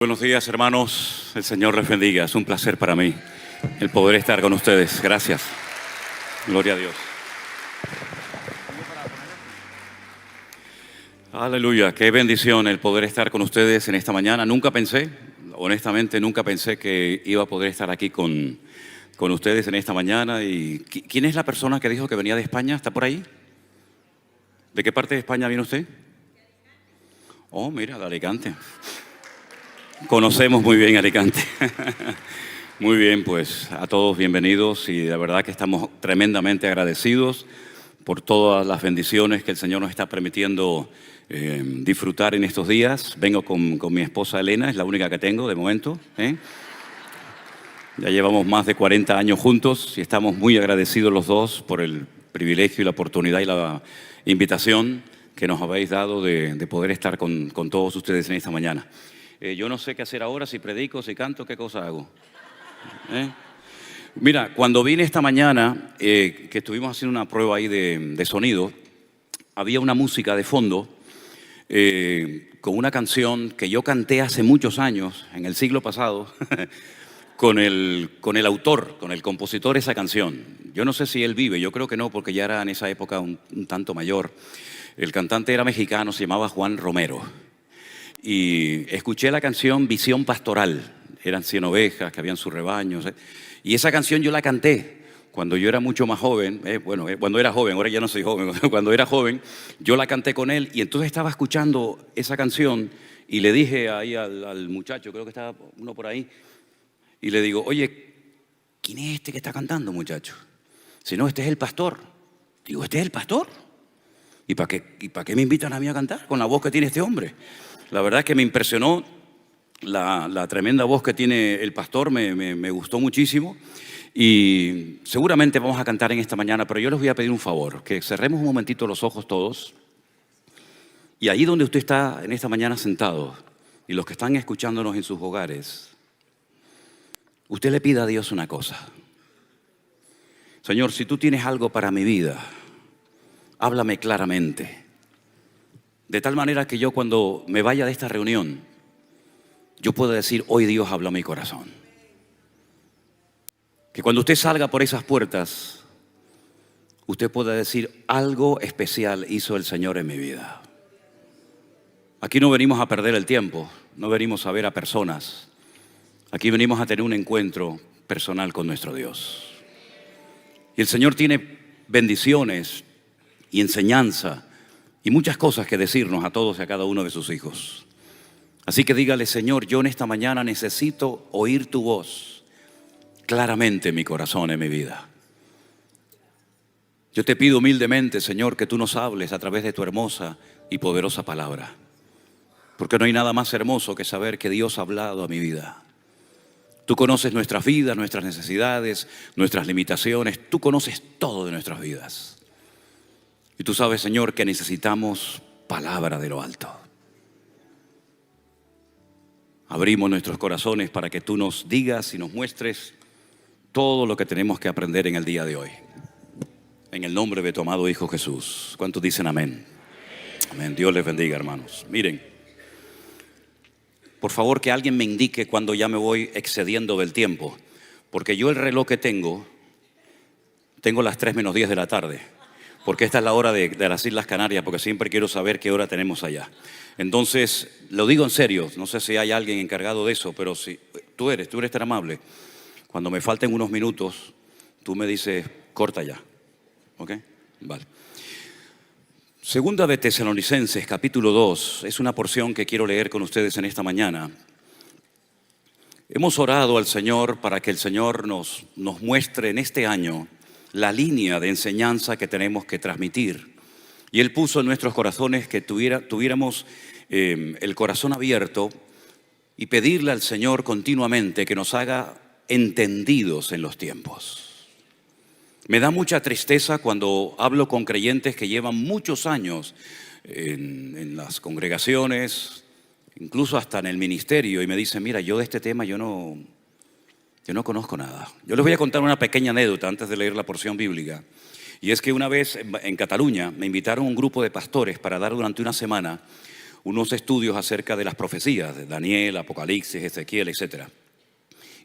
Buenos días, hermanos. El Señor les bendiga. Es un placer para mí el poder estar con ustedes. Gracias. Gloria a Dios. Aleluya. Qué bendición el poder estar con ustedes en esta mañana. Honestamente, nunca pensé que iba a poder estar aquí con ustedes en esta mañana. ¿Y quién es la persona que dijo que venía de España? ¿Está por ahí? ¿De qué parte de España viene usted? Oh, mira, de Alicante. Conocemos muy bien Alicante. Muy bien, pues a todos bienvenidos y de verdad que estamos tremendamente agradecidos por todas las bendiciones que el Señor nos está permitiendo disfrutar en estos días. Vengo con mi esposa Elena, es la única que tengo de momento. Ya llevamos más de 40 años juntos y estamos muy agradecidos los dos por el privilegio y la oportunidad y la invitación que nos habéis dado de poder estar con todos ustedes en esta mañana. Yo no sé qué hacer ahora, si predico, si canto, ¿qué cosa hago? Mira, cuando vine esta mañana, que estuvimos haciendo una prueba ahí de sonido, había una música de fondo con una canción que yo canté hace muchos años, en el siglo pasado, con el autor, con el compositor de esa canción. Yo no sé si él vive, yo creo que no, porque ya era en esa época un tanto mayor. El cantante era mexicano, se llamaba Juan Romero. Y escuché la canción Visión Pastoral. Eran 100 ovejas que habían sus rebaños. Y esa canción yo la canté cuando yo era mucho más joven. Cuando era joven, ahora ya no soy joven. Cuando era joven, yo la canté con él. Y entonces estaba escuchando esa canción y le dije ahí al muchacho, creo que estaba uno por ahí, y le digo, oye, ¿quién es este que está cantando, muchacho? Si no, este es el pastor. Digo, ¿este es el pastor? ¿Y para qué me invitan a mí a cantar con la voz que tiene este hombre? La verdad es que me impresionó la tremenda voz que tiene el pastor, me gustó muchísimo y seguramente vamos a cantar en esta mañana, pero yo les voy a pedir un favor, que cerremos un momentito los ojos todos y ahí donde usted está en esta mañana sentado y los que están escuchándonos en sus hogares, usted le pida a Dios una cosa. Señor, si tú tienes algo para mi vida, háblame claramente. De tal manera que yo cuando me vaya de esta reunión, yo pueda decir, hoy Dios habló a mi corazón. Que cuando usted salga por esas puertas, usted pueda decir, algo especial hizo el Señor en mi vida. Aquí no venimos a perder el tiempo, no venimos a ver a personas. Aquí venimos a tener un encuentro personal con nuestro Dios. Y el Señor tiene bendiciones y enseñanza y muchas cosas que decirnos a todos y a cada uno de sus hijos. Así que dígale, Señor, yo en esta mañana necesito oír tu voz claramente en mi corazón, en mi vida. Yo te pido humildemente, Señor, que tú nos hables a través de tu hermosa y poderosa palabra. Porque no hay nada más hermoso que saber que Dios ha hablado a mi vida. Tú conoces nuestras vidas, nuestras necesidades, nuestras limitaciones. Tú conoces todo de nuestras vidas. Y tú sabes, Señor, que necesitamos palabra de lo alto. Abrimos nuestros corazones para que tú nos digas y nos muestres todo lo que tenemos que aprender en el día de hoy. En el nombre de tu amado Hijo Jesús. ¿Cuántos dicen amén? Amén. Dios les bendiga, hermanos. Miren, por favor que alguien me indique cuando ya me voy excediendo del tiempo. Porque yo el reloj que tengo las 3 menos 10 de la tarde. Porque esta es la hora de las Islas Canarias, porque siempre quiero saber qué hora tenemos allá. Entonces, lo digo en serio, no sé si hay alguien encargado de eso, pero si tú eres tan amable, cuando me falten unos minutos, tú me dices, corta ya. ¿Ok? Vale. Segunda de Tesalonicenses, capítulo 2, es una porción que quiero leer con ustedes en esta mañana. Hemos orado al Señor para que el Señor nos muestre en este año la línea de enseñanza que tenemos que transmitir. Y Él puso en nuestros corazones que tuviéramos el corazón abierto y pedirle al Señor continuamente que nos haga entendidos en los tiempos. Me da mucha tristeza cuando hablo con creyentes que llevan muchos años en las congregaciones, incluso hasta en el ministerio, y me dicen, mira, yo de este tema yo no conozco nada. Yo les voy a contar una pequeña anécdota antes de leer la porción bíblica. Y es que una vez en Cataluña me invitaron un grupo de pastores para dar durante una semana unos estudios acerca de las profecías de Daniel, Apocalipsis, Ezequiel, etc.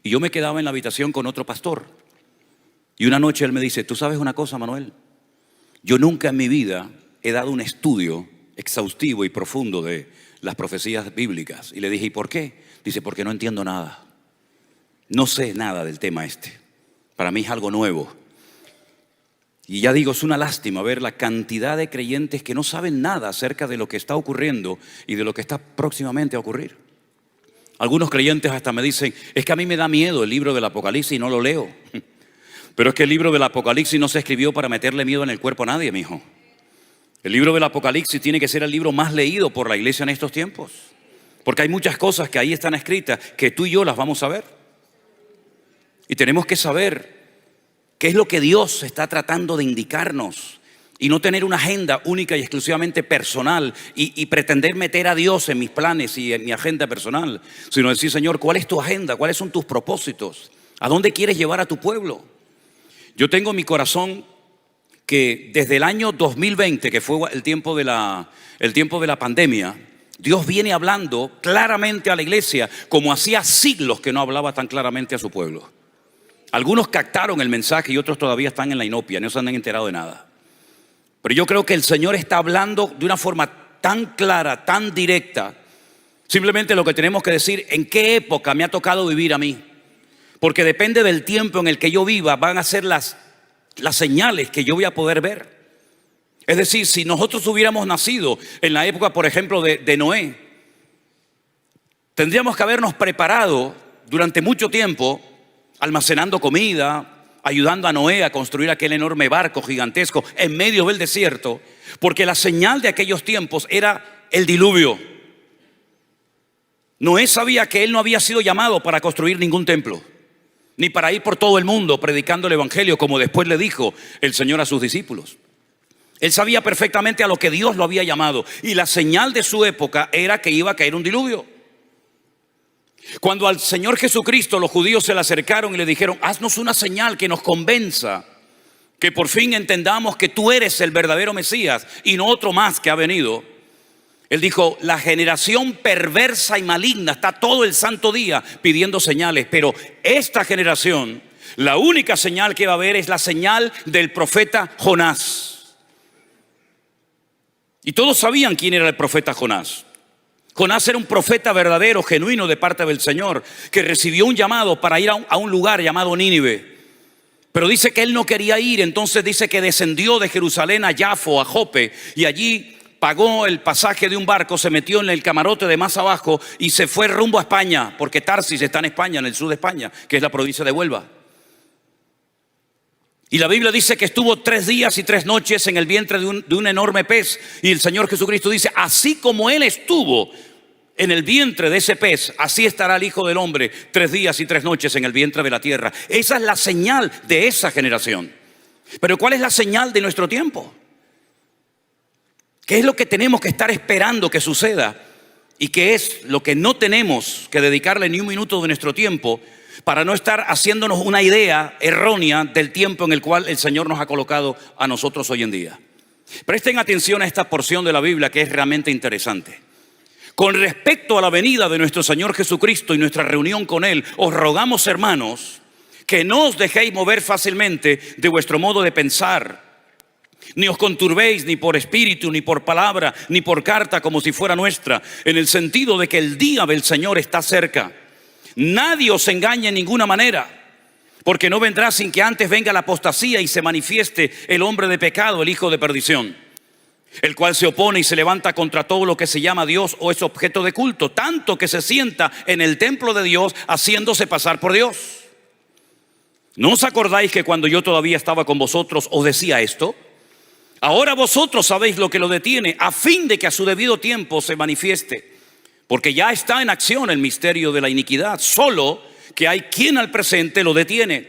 Y yo me quedaba en la habitación con otro pastor. Y una noche él me dice, ¿tú sabes una cosa, Manuel? Yo nunca en mi vida he dado un estudio exhaustivo y profundo de las profecías bíblicas. Y le dije, ¿y por qué? Dice, porque no entiendo nada. No sé nada del tema este. Para mí es algo nuevo. Y ya digo, es una lástima ver la cantidad de creyentes que no saben nada acerca de lo que está ocurriendo y de lo que está próximamente a ocurrir. Algunos creyentes hasta me dicen, es que a mí me da miedo el libro del Apocalipsis y no lo leo. Pero es que el libro del Apocalipsis no se escribió para meterle miedo en el cuerpo a nadie, mijo. El libro del Apocalipsis tiene que ser el libro más leído por la iglesia en estos tiempos. Porque hay muchas cosas que ahí están escritas que tú y yo las vamos a ver. Y tenemos que saber qué es lo que Dios está tratando de indicarnos. Y no tener una agenda única y exclusivamente personal y pretender meter a Dios en mis planes y en mi agenda personal. Sino decir, Señor, ¿cuál es tu agenda? ¿Cuáles son tus propósitos? ¿A dónde quieres llevar a tu pueblo? Yo tengo en mi corazón que desde el año 2020, que fue el tiempo de la pandemia, Dios viene hablando claramente a la iglesia como hacía siglos que no hablaba tan claramente a su pueblo. Algunos captaron el mensaje y otros todavía están en la inopia, no se han enterado de nada. Pero yo creo que el Señor está hablando de una forma tan clara, tan directa. Simplemente lo que tenemos que decir, ¿en qué época me ha tocado vivir a mí? Porque depende del tiempo en el que yo viva, van a ser las señales que yo voy a poder ver. Es decir, si nosotros hubiéramos nacido en la época, por ejemplo, de Noé, tendríamos que habernos preparado durante mucho tiempo, almacenando comida, ayudando a Noé a construir aquel enorme barco gigantesco en medio del desierto, porque la señal de aquellos tiempos era el diluvio. Noé sabía que él no había sido llamado para construir ningún templo, ni para ir por todo el mundo predicando el evangelio, como después le dijo el Señor a sus discípulos. Él sabía perfectamente a lo que Dios lo había llamado, y la señal de su época era que iba a caer un diluvio. Cuando al Señor Jesucristo los judíos se le acercaron y le dijeron, haznos una señal que nos convenza, que por fin entendamos que tú eres el verdadero Mesías y no otro más que ha venido. Él dijo, la generación perversa y maligna está todo el santo día pidiendo señales, pero esta generación, la única señal que va a haber es la señal del profeta Jonás. Y todos sabían quién era el profeta Jonás. Jonás era un profeta verdadero, genuino de parte del Señor, que recibió un llamado para ir a un lugar llamado Nínive. Pero dice que él no quería ir, entonces dice que descendió de Jerusalén a Jafo, a Jope, y allí pagó el pasaje de un barco, se metió en el camarote de más abajo y se fue rumbo a España, porque Tarsis está en España, en el sur de España, que es la provincia de Huelva. Y la Biblia dice que estuvo 3 días y 3 noches en el vientre de un enorme pez. Y el Señor Jesucristo dice, así como Él estuvo en el vientre de ese pez, así estará el Hijo del Hombre 3 días y 3 noches en el vientre de la tierra. Esa es la señal de esa generación. Pero ¿cuál es la señal de nuestro tiempo? ¿Qué es lo que tenemos que estar esperando que suceda? ¿Y qué es lo que no tenemos que dedicarle ni un minuto de nuestro tiempo para no estar haciéndonos una idea errónea del tiempo en el cual el Señor nos ha colocado a nosotros hoy en día? Presten atención a esta porción de la Biblia que es realmente interesante. Con respecto a la venida de nuestro Señor Jesucristo y nuestra reunión con Él, os rogamos, hermanos, que no os dejéis mover fácilmente de vuestro modo de pensar, ni os conturbéis ni por espíritu, ni por palabra, ni por carta como si fuera nuestra, en el sentido de que el día del Señor está cerca. Nadie os engañe en ninguna manera, porque no vendrá sin que antes venga la apostasía y se manifieste el hombre de pecado, el hijo de perdición, el cual se opone y se levanta contra todo lo que se llama Dios o es objeto de culto, tanto que se sienta en el templo de Dios haciéndose pasar por Dios. ¿No os acordáis que cuando yo todavía estaba con vosotros os decía esto? Ahora vosotros sabéis lo que lo detiene, a fin de que a su debido tiempo se manifieste. Porque ya está en acción el misterio de la iniquidad, solo que hay quien al presente lo detiene,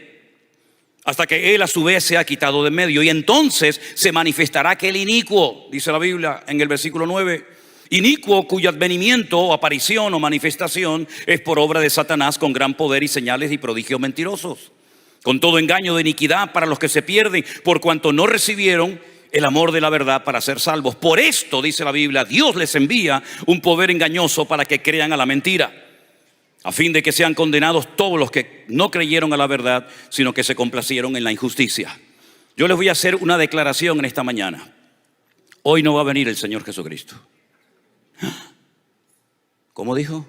hasta que él a su vez se ha quitado de en medio. Y entonces se manifestará aquel inicuo, dice la Biblia en el versículo 9. Inicuo cuyo advenimiento o aparición o manifestación es por obra de Satanás con gran poder y señales y prodigios mentirosos, con todo engaño de iniquidad para los que se pierden, por cuanto no recibieron el amor de la verdad para ser salvos. Por esto, dice la Biblia, Dios les envía un poder engañoso para que crean a la mentira, a fin de que sean condenados todos los que no creyeron a la verdad, sino que se complacieron en la injusticia. Yo les voy a hacer una declaración en esta mañana. Hoy no va a venir el Señor Jesucristo. ¿Cómo dijo?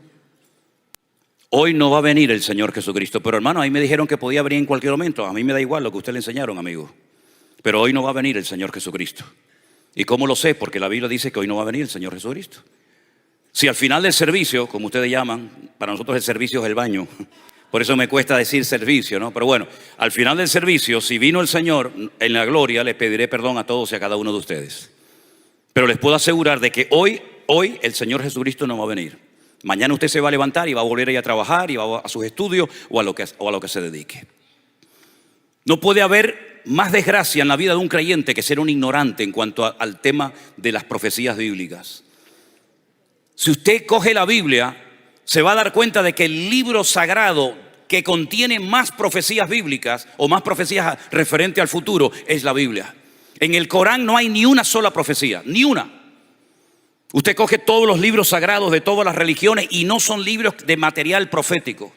Hoy no va a venir el Señor Jesucristo. Pero hermano, ahí me dijeron que podía venir en cualquier momento. A mí me da igual lo que ustedes le enseñaron, amigo. Pero hoy no va a venir el Señor Jesucristo. ¿Y cómo lo sé? Porque la Biblia dice que hoy no va a venir el Señor Jesucristo. Si al final del servicio, como ustedes llaman, para nosotros el servicio es el baño. Por eso me cuesta decir servicio, ¿no? Pero bueno, al final del servicio, si vino el Señor en la gloria, les pediré perdón a todos y a cada uno de ustedes. Pero les puedo asegurar de que hoy el Señor Jesucristo no va a venir. Mañana usted se va a levantar y va a volver a ir a trabajar y va a sus estudios o a lo que se dedique. No puede haber más desgracia en la vida de un creyente que ser un ignorante en cuanto al tema de las profecías bíblicas. Si usted coge la Biblia, se va a dar cuenta de que el libro sagrado que contiene más profecías bíblicas o más profecías referentes al futuro es la Biblia. En el Corán no hay ni una sola profecía, ni una. Usted coge todos los libros sagrados de todas las religiones y no son libros de material profético.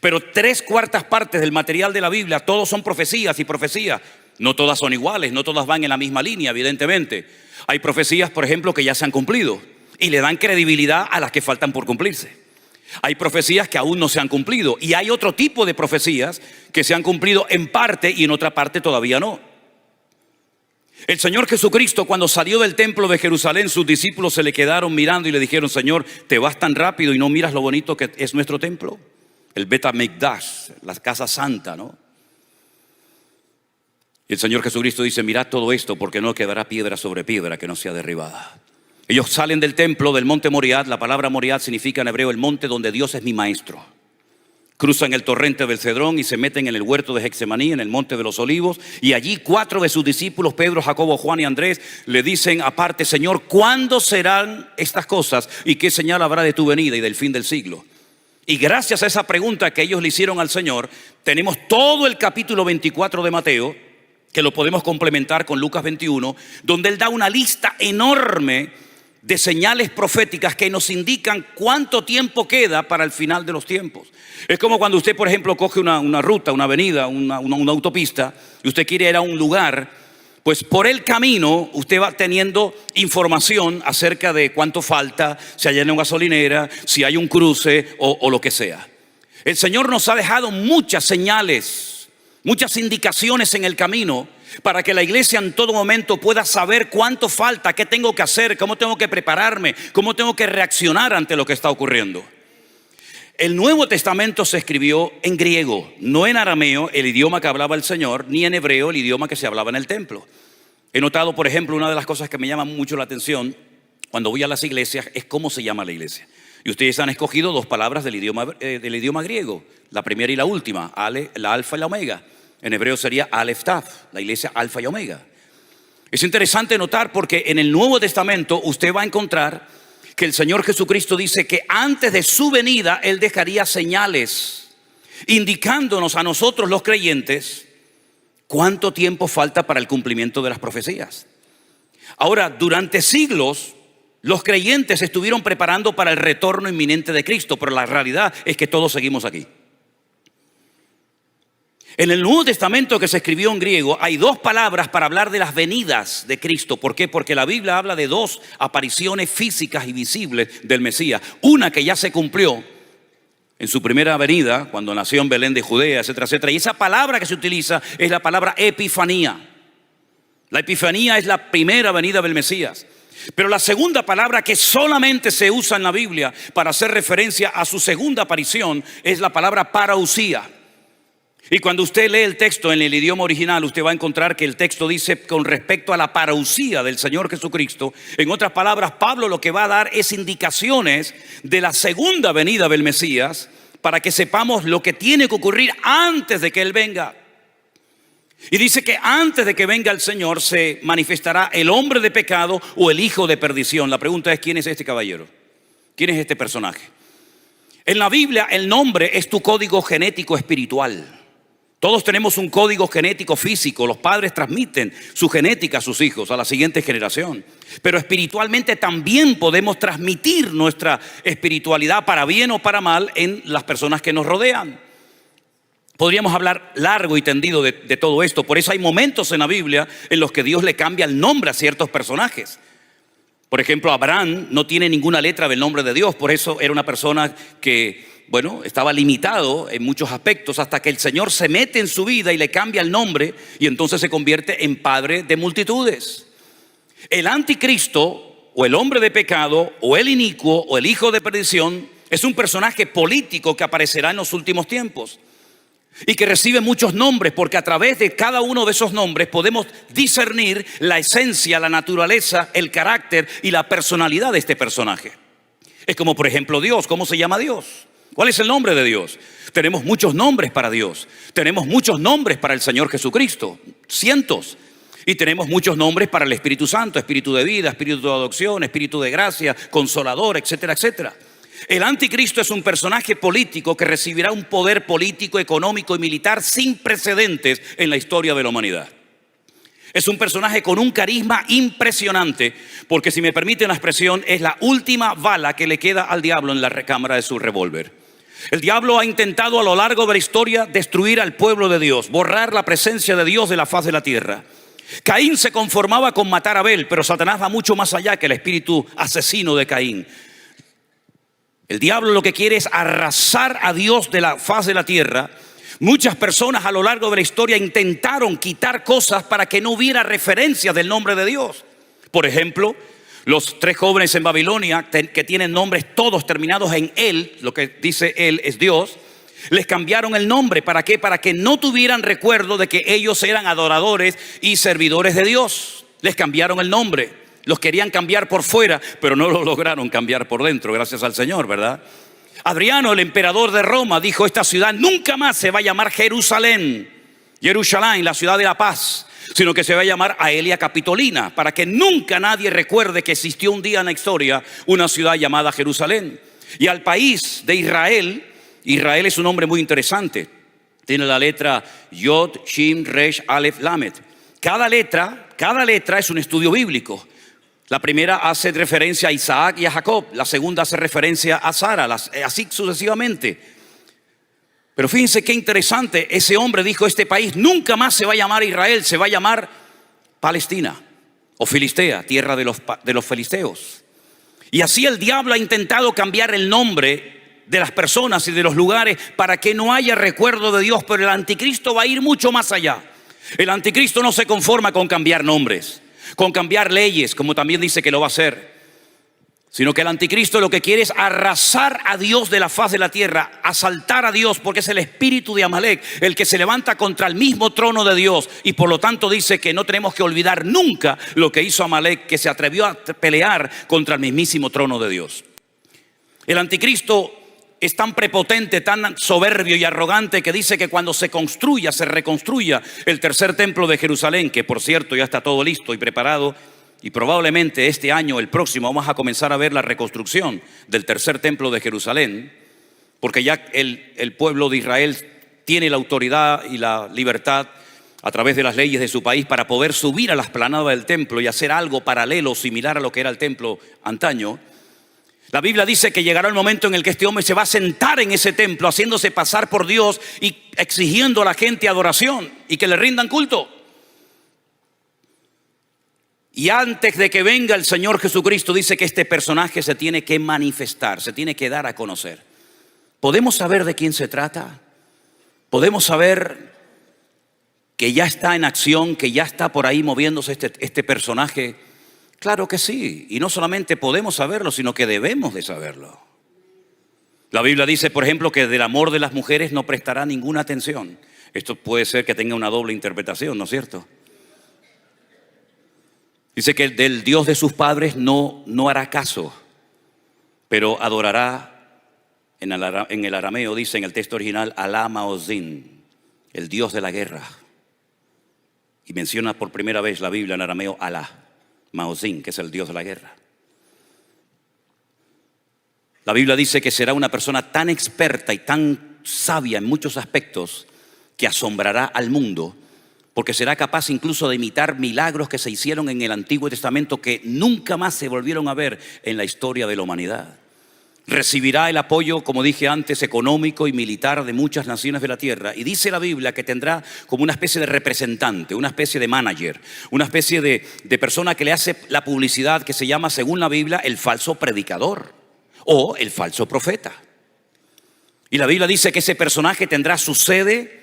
Pero 3/4 partes del material de la Biblia, todos son profecías y profecías. No todas son iguales, no todas van en la misma línea, evidentemente. Hay profecías, por ejemplo, que ya se han cumplido y le dan credibilidad a las que faltan por cumplirse. Hay profecías que aún no se han cumplido y hay otro tipo de profecías que se han cumplido en parte y en otra parte todavía no. El Señor Jesucristo, cuando salió del templo de Jerusalén, sus discípulos se le quedaron mirando y le dijeron: Señor, ¿te vas tan rápido y no miras lo bonito que es nuestro templo? El Bet HaMikdash, la casa santa, ¿no? Y el Señor Jesucristo dice: mirad todo esto, porque no quedará piedra sobre piedra que no sea derribada. Ellos salen del templo, del monte Moriah. La palabra Moriah significa en hebreo el monte donde Dios es mi maestro. Cruzan el torrente del Cedrón y se meten en el huerto de Getsemaní, en el monte de los olivos. Y allí 4 de sus discípulos, Pedro, Jacobo, Juan y Andrés, le dicen aparte: Señor, ¿cuándo serán estas cosas? ¿Y qué señal habrá de tu venida y del fin del siglo? Y gracias a esa pregunta que ellos le hicieron al Señor, tenemos todo el capítulo 24 de Mateo, que lo podemos complementar con Lucas 21, donde él da una lista enorme de señales proféticas que nos indican cuánto tiempo queda para el final de los tiempos. Es como cuando usted, por ejemplo, coge una ruta, una avenida, una autopista, y usted quiere ir a un lugar, pues por el camino usted va teniendo información acerca de cuánto falta, si hay una gasolinera, si hay un cruce o lo que sea. El Señor nos ha dejado muchas señales, muchas indicaciones en el camino, para que la iglesia en todo momento pueda saber cuánto falta, qué tengo que hacer, cómo tengo que prepararme, cómo tengo que reaccionar ante lo que está ocurriendo. El Nuevo Testamento se escribió en griego, no en arameo, el idioma que hablaba el Señor, ni en hebreo, el idioma que se hablaba en el templo. He notado, por ejemplo, una de las cosas que me llama mucho la atención cuando voy a las iglesias es cómo se llama la iglesia. Y ustedes han escogido 2 palabras del idioma griego, la primera y la última, la alfa y la omega. En hebreo sería Aleph Tav, la iglesia alfa y omega. Es interesante notar porque en el Nuevo Testamento usted va a encontrar que el Señor Jesucristo dice que antes de su venida Él dejaría señales, indicándonos a nosotros los creyentes cuánto tiempo falta para el cumplimiento de las profecías. Ahora, durante siglos los creyentes estuvieron preparando para el retorno inminente de Cristo, pero la realidad es que todos seguimos aquí. En el Nuevo Testamento, que se escribió en griego, hay 2 palabras para hablar de las venidas de Cristo. ¿Por qué? Porque la Biblia habla de 2 apariciones físicas y visibles del Mesías. Una que ya se cumplió en su primera venida, cuando nació en Belén de Judea, etcétera, etcétera. Y esa palabra que se utiliza es la palabra epifanía. La epifanía es la primera venida del Mesías. Pero la segunda palabra que solamente se usa en la Biblia para hacer referencia a su segunda aparición es la palabra parousia. Y cuando usted lee el texto en el idioma original, usted va a encontrar que el texto dice con respecto a la parousia del Señor Jesucristo. En otras palabras, Pablo lo que va a dar es indicaciones de la segunda venida del Mesías para que sepamos lo que tiene que ocurrir antes de que Él venga. Y dice que antes de que venga el Señor se manifestará el hombre de pecado o el hijo de perdición. La pregunta es: ¿quién es este caballero? ¿Quién es este personaje? En la Biblia el nombre es tu código genético espiritual. Todos tenemos un código genético físico. Los padres transmiten su genética a sus hijos, a la siguiente generación. Pero espiritualmente también podemos transmitir nuestra espiritualidad para bien o para mal en las personas que nos rodean. Podríamos hablar largo y tendido de todo esto. Por eso hay momentos en la Biblia en los que Dios le cambia el nombre a ciertos personajes. Por ejemplo, Abraham no tiene ninguna letra del nombre de Dios. Por eso era una persona que, estaba limitado en muchos aspectos, hasta que el Señor se mete en su vida y le cambia el nombre, y entonces se convierte en padre de multitudes. El anticristo, o el hombre de pecado, o el inicuo, o el hijo de perdición, es un personaje político que aparecerá en los últimos tiempos y que recibe muchos nombres, porque a través de cada uno de esos nombres podemos discernir la esencia, la naturaleza, el carácter y la personalidad de este personaje. Es como, por ejemplo, Dios. ¿Cómo se llama Dios? ¿Cuál es el nombre de Dios? Tenemos muchos nombres para Dios. Tenemos muchos nombres para el Señor Jesucristo, cientos. Y tenemos muchos nombres para el Espíritu Santo: Espíritu de vida, Espíritu de adopción, Espíritu de gracia, Consolador, etcétera, etcétera. El anticristo es un personaje político que recibirá un poder político, económico y militar sin precedentes en la historia de la humanidad. Es un personaje con un carisma impresionante, porque, si me permiten la expresión, es la última bala que le queda al diablo en la recámara de su revólver. El diablo ha intentado a lo largo de la historia destruir al pueblo de Dios, borrar la presencia de Dios de la faz de la tierra. Caín se conformaba con matar a Abel, pero Satanás va mucho más allá que el espíritu asesino de Caín. El diablo lo que quiere es arrasar a Dios de la faz de la tierra. Muchas personas a lo largo de la historia intentaron quitar cosas para que no hubiera referencia del nombre de Dios. Por ejemplo, los 3 jóvenes en Babilonia, que tienen nombres todos terminados en él, lo que dice él es Dios, les cambiaron el nombre. ¿Para qué? Para que no tuvieran recuerdo de que ellos eran adoradores y servidores de Dios. Les cambiaron el nombre. Los querían cambiar por fuera, pero no lo lograron cambiar por dentro, gracias al Señor, ¿verdad? Adriano, el emperador de Roma, dijo: esta ciudad nunca más se va a llamar Jerusalén, la ciudad de la paz, sino que se va a llamar Aelia Capitolina, para que nunca nadie recuerde que existió un día en la historia una ciudad llamada Jerusalén. Y al país de Israel, Israel es un nombre muy interesante. Tiene la letra Yod, Shin, Resh, Aleph, Lamed. Cada letra es un estudio bíblico. La primera hace referencia a Isaac y a Jacob. La segunda hace referencia a Sara, así sucesivamente. Pero fíjense qué interesante. Ese hombre dijo: este país nunca más se va a llamar Israel, se va a llamar Palestina o Filistea, tierra de los filisteos. Y así el diablo ha intentado cambiar el nombre de las personas y de los lugares para que no haya recuerdo de Dios. Pero el anticristo va a ir mucho más allá. El anticristo no se conforma con cambiar nombres, con cambiar leyes, como también dice que lo va a hacer, sino que el anticristo lo que quiere es arrasar a Dios de la faz de la tierra, asaltar a Dios, porque es el espíritu de Amalek el que se levanta contra el mismo trono de Dios. Y por lo tanto dice que no tenemos que olvidar nunca lo que hizo Amalek, que se atrevió a pelear contra el mismísimo trono de Dios. El anticristo es tan prepotente, tan soberbio y arrogante, que dice que cuando se reconstruya el tercer templo de Jerusalén, que por cierto ya está todo listo y preparado, y probablemente este año, el próximo, vamos a comenzar a ver la reconstrucción del tercer templo de Jerusalén, porque ya el pueblo de Israel tiene la autoridad y la libertad a través de las leyes de su país para poder subir a la explanada del templo y hacer algo paralelo, similar a lo que era el templo antaño. La Biblia dice que llegará el momento en el que este hombre se va a sentar en ese templo, haciéndose pasar por Dios y exigiendo a la gente adoración y que le rindan culto. Y antes de que venga el Señor Jesucristo, dice que este personaje se tiene que manifestar, se tiene que dar a conocer. ¿Podemos saber de quién se trata? ¿Podemos saber que ya está en acción, que ya está por ahí moviéndose este personaje? Claro que sí, y no solamente podemos saberlo, sino que debemos de saberlo. La Biblia dice, por ejemplo, que del amor de las mujeres no prestará ninguna atención. Esto puede ser que tenga una doble interpretación, ¿no es cierto? Dice que del Dios de sus padres no hará caso, pero adorará, en el arameo dice en el texto original, Alá Maozín, el Dios de la guerra. Y menciona por primera vez la Biblia en arameo Alá Maozín, que es el Dios de la guerra. La Biblia dice que será una persona tan experta y tan sabia en muchos aspectos que asombrará al mundo, porque será capaz incluso de imitar milagros que se hicieron en el Antiguo Testamento que nunca más se volvieron a ver en la historia de la humanidad. Recibirá el apoyo, como dije antes, económico y militar de muchas naciones de la tierra. Y dice la Biblia que tendrá como una especie de representante, una especie de manager, una especie de persona que le hace la publicidad, que se llama, según la Biblia, el falso predicador o el falso profeta. Y la Biblia dice que ese personaje tendrá su sede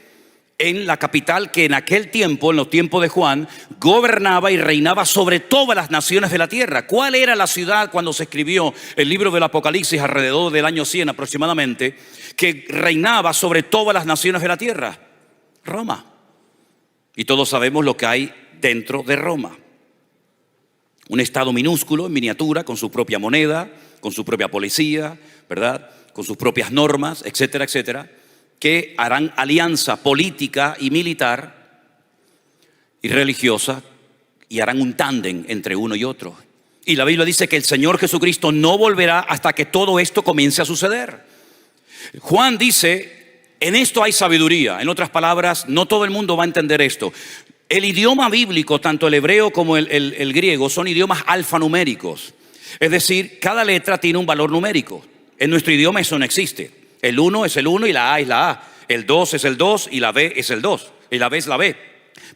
en la capital que en aquel tiempo, en los tiempos de Juan, gobernaba y reinaba sobre todas las naciones de la tierra. ¿Cuál era la ciudad cuando se escribió el libro del Apocalipsis alrededor del año 100 aproximadamente, que reinaba sobre todas las naciones de la tierra? Roma. Y todos sabemos lo que hay dentro de Roma. Un estado minúsculo, en miniatura, con su propia moneda, con su propia policía, ¿verdad?, con sus propias normas, etcétera, etcétera, que harán alianza política y militar y religiosa y harán un tándem entre uno y otro. Y la Biblia dice que el Señor Jesucristo no volverá hasta que todo esto comience a suceder. Juan dice, en esto hay sabiduría. En otras palabras, no todo el mundo va a entender esto. El idioma bíblico, tanto el hebreo como el griego, son idiomas alfanuméricos. Es decir, cada letra tiene un valor numérico. En nuestro idioma eso no existe. El 1 es el 1 y la A es la A. El 2 es el 2 y la B es el 2. Y la B es la B.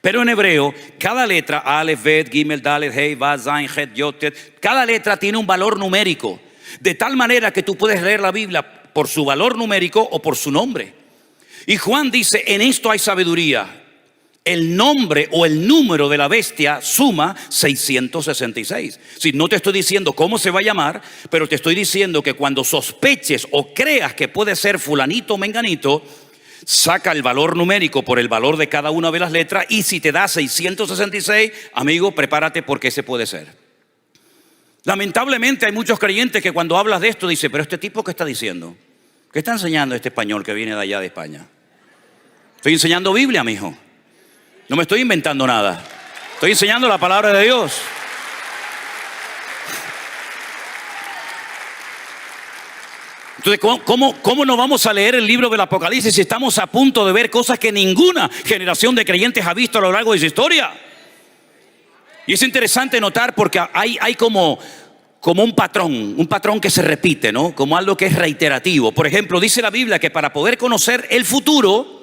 Pero en hebreo, cada letra, Aleph, Bet, Gimel, Dalet, Hei, Vav, Zain, Het, Yod, Tet, cada letra tiene un valor numérico. De tal manera que tú puedes leer la Biblia por su valor numérico o por su nombre. Y Juan dice, en esto hay sabiduría. El nombre o el número de la bestia suma 666. Si no te estoy diciendo cómo se va a llamar, pero te estoy diciendo que cuando sospeches o creas que puede ser fulanito o menganito, saca el valor numérico por el valor de cada una de las letras, y si te da 666, amigo, prepárate porque ese puede ser. Lamentablemente hay muchos creyentes que cuando hablas de esto dicen, pero este tipo, ¿qué está diciendo? ¿Qué está enseñando este español que viene de allá de España? Estoy enseñando Biblia, mijo. No me estoy inventando nada. Estoy enseñando la palabra de Dios. Entonces, ¿cómo no vamos a leer el libro del Apocalipsis si estamos a punto de ver cosas que ninguna generación de creyentes ha visto a lo largo de su historia? Y es interesante notar porque hay como un patrón que se repite, ¿no? Como algo que es reiterativo. Por ejemplo, dice la Biblia que para poder conocer el futuro,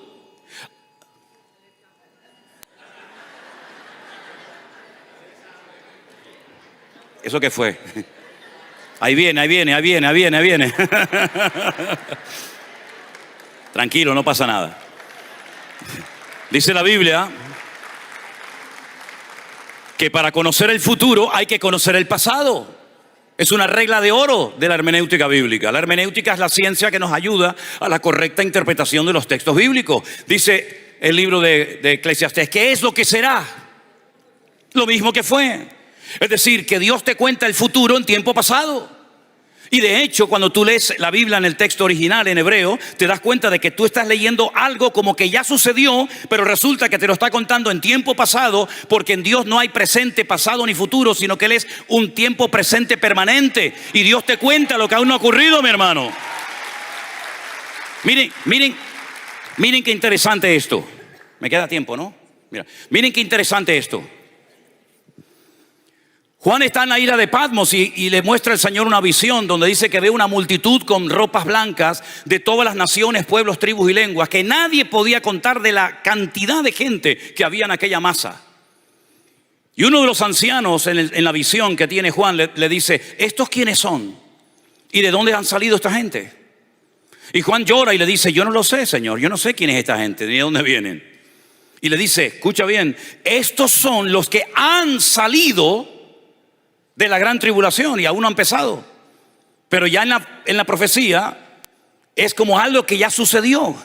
¿eso qué fue? Ahí viene. Tranquilo, no pasa nada. Dice la Biblia que para conocer el futuro hay que conocer el pasado. Es una regla de oro de la hermenéutica bíblica. La hermenéutica es la ciencia que nos ayuda a la correcta interpretación de los textos bíblicos. Dice el libro de Eclesiastés, ¿qué es lo que será? Lo mismo que fue. Es decir, que Dios te cuenta el futuro en tiempo pasado. Y de hecho, cuando tú lees la Biblia en el texto original en hebreo, te das cuenta de que tú estás leyendo algo como que ya sucedió, pero resulta que te lo está contando en tiempo pasado, porque en Dios no hay presente, pasado ni futuro, sino que Él es un tiempo presente permanente. Y Dios te cuenta lo que aún no ha ocurrido, mi hermano. Miren qué interesante esto. Me queda tiempo, ¿no? Miren qué interesante esto. Juan está en la isla de Patmos y le muestra al Señor una visión donde dice que ve una multitud con ropas blancas de todas las naciones, pueblos, tribus y lenguas, que nadie podía contar de la cantidad de gente que había en aquella masa. Y uno de los ancianos en la visión que tiene Juan le dice, ¿estos quiénes son? ¿Y de dónde han salido esta gente? Y Juan llora y le dice, yo no lo sé, Señor, yo no sé quién es esta gente, ni de dónde vienen. Y le dice, escucha bien, estos son los que han salido de la gran tribulación y aún no ha empezado. Pero ya en la profecía es como algo que ya sucedió.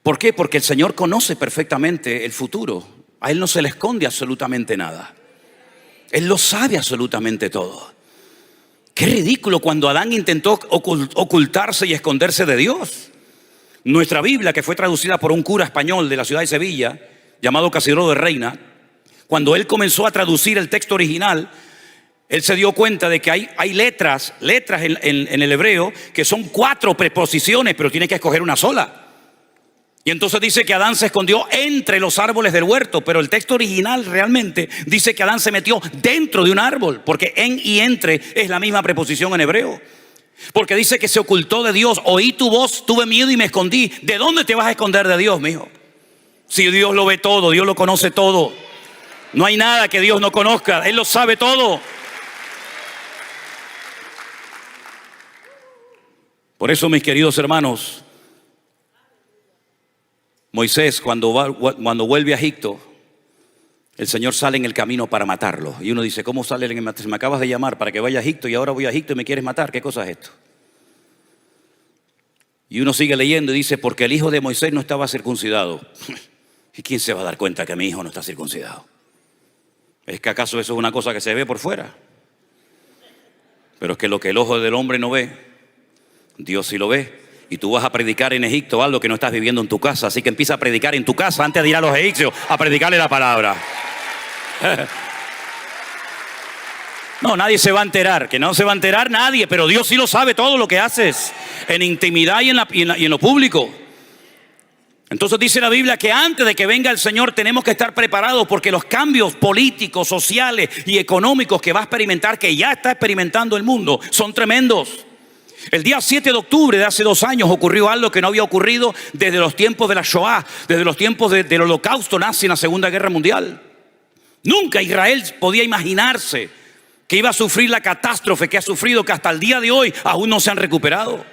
¿Por qué? Porque el Señor conoce perfectamente el futuro. A Él no se le esconde absolutamente nada. Él lo sabe absolutamente todo. Qué ridículo cuando Adán intentó ocultarse y esconderse de Dios. Nuestra Biblia, que fue traducida por un cura español de la ciudad de Sevilla, llamado Casimiro de Reina, cuando él comenzó a traducir el texto original, él se dio cuenta de que hay letras en el hebreo que son 4 preposiciones, pero tiene que escoger una sola. Y entonces dice que Adán se escondió entre los árboles del huerto, pero el texto original realmente dice que Adán se metió dentro de un árbol, porque en y entre es la misma preposición en hebreo. Porque dice que se ocultó de Dios. Oí tu voz, tuve miedo y me escondí. ¿De dónde te vas a esconder de Dios, mijo? Si Dios lo ve todo, Dios lo conoce todo. No hay nada que Dios no conozca, Él lo sabe todo. Por eso, mis queridos hermanos, Moisés, cuando vuelve a Egipto, el Señor sale en el camino para matarlo. Y uno dice, ¿cómo sale en el camino? Me acabas de llamar para que vaya a Egipto y ahora voy a Egipto y me quieres matar. ¿Qué cosa es esto? Y uno sigue leyendo y dice, porque el hijo de Moisés no estaba circuncidado. ¿Y quién se va a dar cuenta que mi hijo no está circuncidado? ¿Es que acaso eso es una cosa que se ve por fuera? Pero es que lo que el ojo del hombre no ve, Dios sí lo ve. Y tú vas a predicar en Egipto algo que no estás viviendo en tu casa. Así que empieza a predicar en tu casa antes de ir a los egipcios a predicarle la palabra. No, nadie se va a enterar. Que no se va a enterar nadie. Pero Dios sí lo sabe todo lo que haces. En intimidad y en lo público. Entonces dice la Biblia que antes de que venga el Señor tenemos que estar preparados, porque los cambios políticos, sociales y económicos que va a experimentar, que ya está experimentando el mundo, son tremendos. El día 7 de octubre de hace 2 años ocurrió algo que no había ocurrido desde los tiempos de la Shoah, desde los tiempos del holocausto nazi en la Segunda Guerra Mundial. Nunca Israel podía imaginarse que iba a sufrir la catástrofe que ha sufrido, que hasta el día de hoy aún no se han recuperado.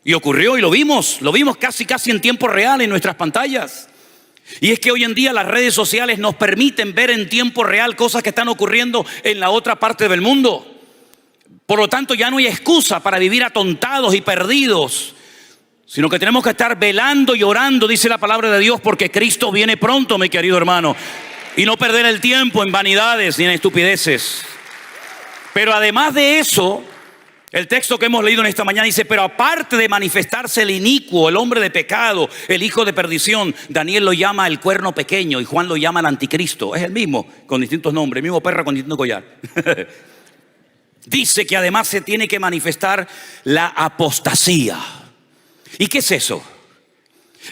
Y ocurrió y lo vimos casi en tiempo real en nuestras pantallas. Y es que hoy en día las redes sociales nos permiten ver en tiempo real cosas que están ocurriendo en la otra parte del mundo. Por lo tanto, ya no hay excusa para vivir atontados y perdidos, sino que tenemos que estar velando y orando, dice la palabra de Dios, porque Cristo viene pronto, mi querido hermano. Y no perder el tiempo en vanidades ni en estupideces. Pero además de eso, el texto que hemos leído en esta mañana dice, pero aparte de manifestarse el inicuo, el hombre de pecado, el hijo de perdición, Daniel lo llama el cuerno pequeño y Juan lo llama el anticristo. Es el mismo, con distintos nombres, el mismo perro con distinto collar. Dice que además se tiene que manifestar la apostasía. ¿Y qué es eso?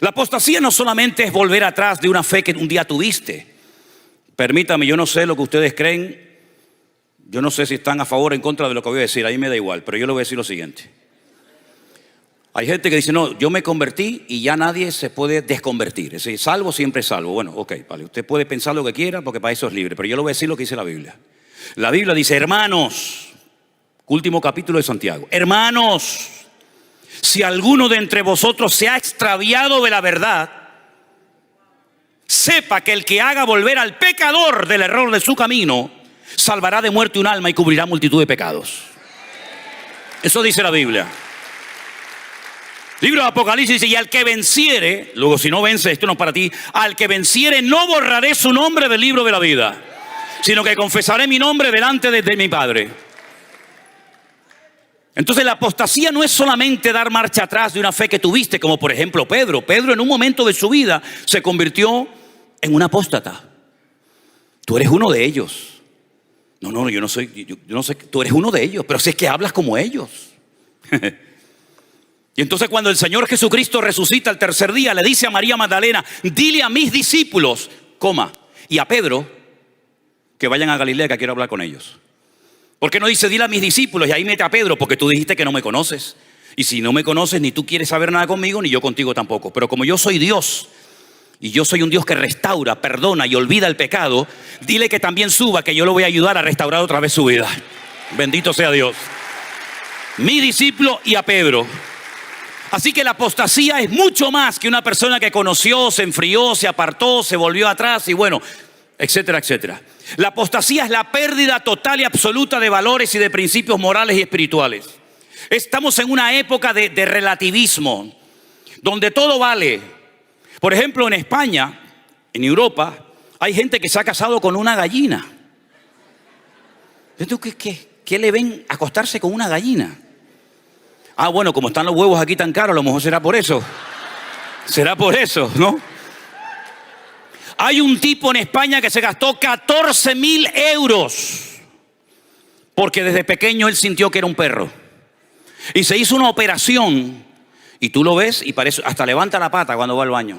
La apostasía no solamente es volver atrás de una fe que un día tuviste. Permítame, yo no sé lo que ustedes creen. Yo no sé si están a favor o en contra de lo que voy a decir. A mí me da igual, pero yo le voy a decir lo siguiente. Hay gente que dice, no, yo me convertí y ya nadie se puede desconvertir. Es decir, salvo siempre es salvo. Bueno, ok, vale, usted puede pensar lo que quiera porque para eso es libre. Pero yo le voy a decir lo que dice la Biblia. La Biblia dice, hermanos, último capítulo de Santiago. Hermanos, si alguno de entre vosotros se ha extraviado de la verdad, sepa que el que haga volver al pecador del error de su camino, salvará de muerte un alma y cubrirá multitud de pecados. Eso dice la Biblia. Libro de Apocalipsis dice, y al que venciere, luego si no vence, esto no es para ti, al que venciere no borraré su nombre del libro de la vida, sino que confesaré mi nombre delante de mi Padre. Entonces la apostasía no es solamente dar marcha atrás de una fe que tuviste, como por ejemplo Pedro. Pedro en un momento de su vida se convirtió en un apóstata. Tú eres uno de ellos. No, yo no sé, tú eres uno de ellos, pero si es que hablas como ellos. Y entonces cuando el Señor Jesucristo resucita el tercer día, le dice a María Magdalena, dile a mis discípulos, y a Pedro, que vayan a Galilea que quiero hablar con ellos. ¿Por qué no dice dile a mis discípulos y ahí mete a Pedro? Porque tú dijiste que no me conoces. Y si no me conoces, ni tú quieres saber nada conmigo, ni yo contigo tampoco. Pero como yo soy Dios, y yo soy un Dios que restaura, perdona y olvida el pecado, dile que también suba, que yo lo voy a ayudar a restaurar otra vez su vida. Bendito sea Dios. Mi discípulo y a Pedro. Así que la apostasía es mucho más que una persona que conoció, se enfrió, se apartó, se volvió atrás y bueno, etcétera, etcétera. La apostasía es la pérdida total y absoluta de valores y de principios morales y espirituales. Estamos en una época de relativismo, donde todo vale. Por ejemplo, en España, en Europa, hay gente que se ha casado con una gallina. ¿Qué le ven acostarse con una gallina? Ah, bueno, como están los huevos aquí tan caros, a lo mejor será por eso. Será por eso, ¿no? Hay un tipo en España que se gastó 14.000 euros porque desde pequeño él sintió que era un perro. Y se hizo una operación Y tú lo ves y parece, hasta levanta la pata cuando va al baño.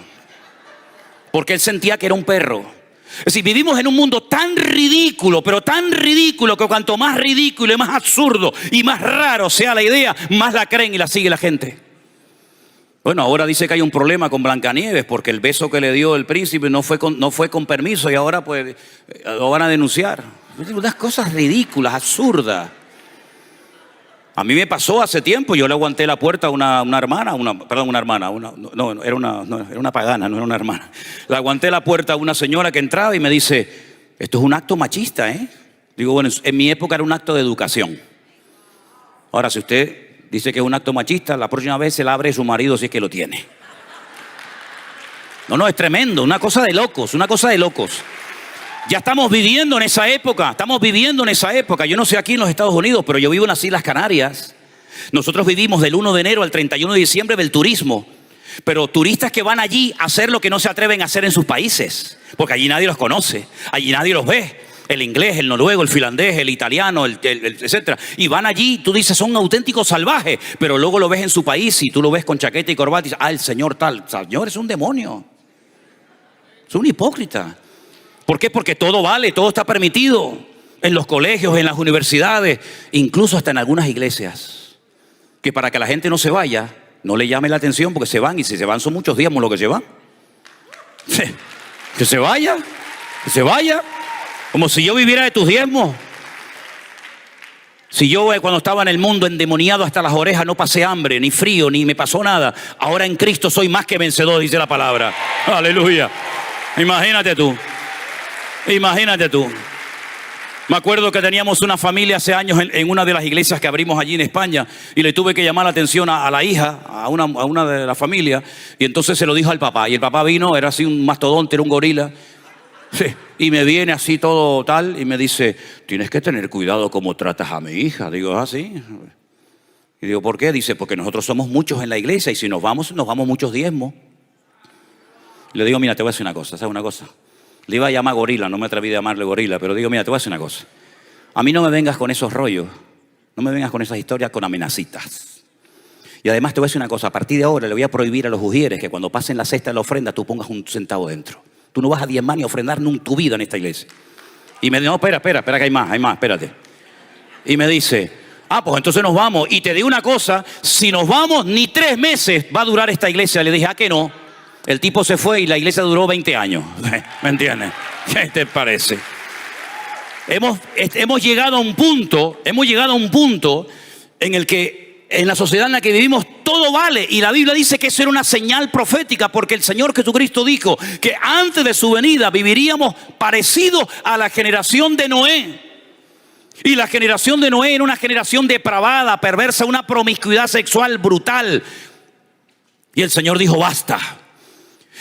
Porque él sentía que era un perro. Es decir, vivimos en un mundo tan ridículo, pero tan ridículo, que cuanto más ridículo y más absurdo y más raro sea la idea, más la creen y la sigue la gente. Bueno, ahora dice que hay un problema con Blancanieves porque el beso que le dio el príncipe no fue con permiso y ahora pues lo van a denunciar. Unas cosas ridículas, absurdas. A mí me pasó hace tiempo, yo le aguanté la puerta a una hermana, era una pagana, no era una hermana. Le aguanté la puerta a una señora que entraba y me dice, esto es un acto machista, ¿eh? Digo, bueno, en mi época era un acto de educación. Ahora, si usted dice que es un acto machista, la próxima vez se la abre a su marido si es que lo tiene. No, es tremendo, una cosa de locos. Ya estamos viviendo en esa época, Yo no sé aquí en los Estados Unidos, pero yo vivo en las Islas Canarias. Nosotros vivimos del 1 de enero al 31 de diciembre del turismo. Pero turistas que van allí a hacer lo que no se atreven a hacer en sus países. Porque allí nadie los conoce, allí nadie los ve. El inglés, el noruego, el finlandés, el italiano, etcétera. Y van allí, tú dices, son auténticos salvajes. Pero luego lo ves en su país y tú lo ves con chaqueta y corbata y dices, el señor tal. Señor, es un demonio. Es un hipócrita. ¿Por qué? Porque todo vale, todo está permitido en los colegios, en las universidades, incluso hasta en algunas iglesias. Que para que la gente no se vaya, no le llame la atención porque se van, y si se van son muchos diezmos los que se van. Que se vaya, como si yo viviera de tus diezmos. Si yo cuando estaba en el mundo endemoniado hasta las orejas no pasé hambre, ni frío, ni me pasó nada, ahora en Cristo soy más que vencedor, dice la palabra. Aleluya. Imagínate tú. Me acuerdo que teníamos una familia hace años en una de las iglesias que abrimos allí en España y le tuve que llamar la atención a la hija, a una de la familia, y entonces se lo dijo al papá. Y el papá vino, era así un mastodonte, era un gorila. Sí, y me viene así todo tal y me dice, tienes que tener cuidado cómo tratas a mi hija. Digo, sí. Y digo, ¿por qué? Dice, porque nosotros somos muchos en la iglesia y si nos vamos muchos diezmos. Le digo, mira, te voy a decir una cosa, ¿sabes una cosa? Le iba a llamar gorila, no me atreví a llamarle gorila, pero digo, mira, te voy a decir una cosa. A mí no me vengas con esos rollos, no me vengas con esas historias con amenacitas. Y además te voy a decir una cosa, a partir de ahora le voy a prohibir a los ujieres que cuando pasen la cesta de la ofrenda tú pongas un centavo dentro. Tú no vas a diezmar ni a ofrendar nunca tu vida en esta iglesia. Y me dice, no, espera, que hay más, espérate. Y me dice, pues entonces nos vamos. Y te digo una cosa, si nos vamos ni 3 meses va a durar esta iglesia. Le dije, que no. El tipo se fue y la iglesia duró 20 años. ¿Me entiendes? ¿Qué te parece? Hemos llegado a un punto en el que en la sociedad en la que vivimos todo vale. Y la Biblia dice que eso era una señal profética porque el Señor Jesucristo dijo que antes de su venida viviríamos parecido a la generación de Noé. Y la generación de Noé era una generación depravada, perversa, una promiscuidad sexual brutal. Y el Señor dijo, basta.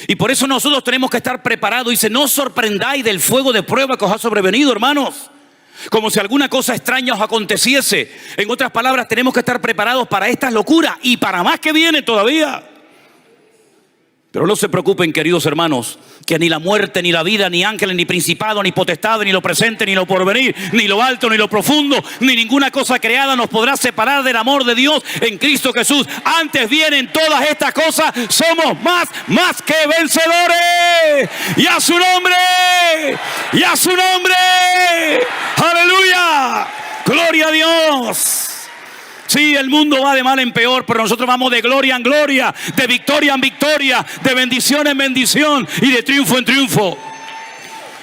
Y por eso nosotros tenemos que estar preparados. Dice, no os sorprendáis del fuego de prueba que os ha sobrevenido, hermanos, como si alguna cosa extraña os aconteciese. En otras palabras, tenemos que estar preparados para estas locuras y para más que viene todavía. Pero no se preocupen, queridos hermanos, que ni la muerte, ni la vida, ni ángeles, ni principados, ni potestades, ni lo presente, ni lo porvenir, ni lo alto, ni lo profundo, ni ninguna cosa creada nos podrá separar del amor de Dios en Cristo Jesús. Antes vienen todas estas cosas, somos más que vencedores. Y a su nombre, aleluya, gloria a Dios. Sí, el mundo va de mal en peor, pero nosotros vamos de gloria en gloria, de victoria en victoria, de bendición en bendición y de triunfo en triunfo.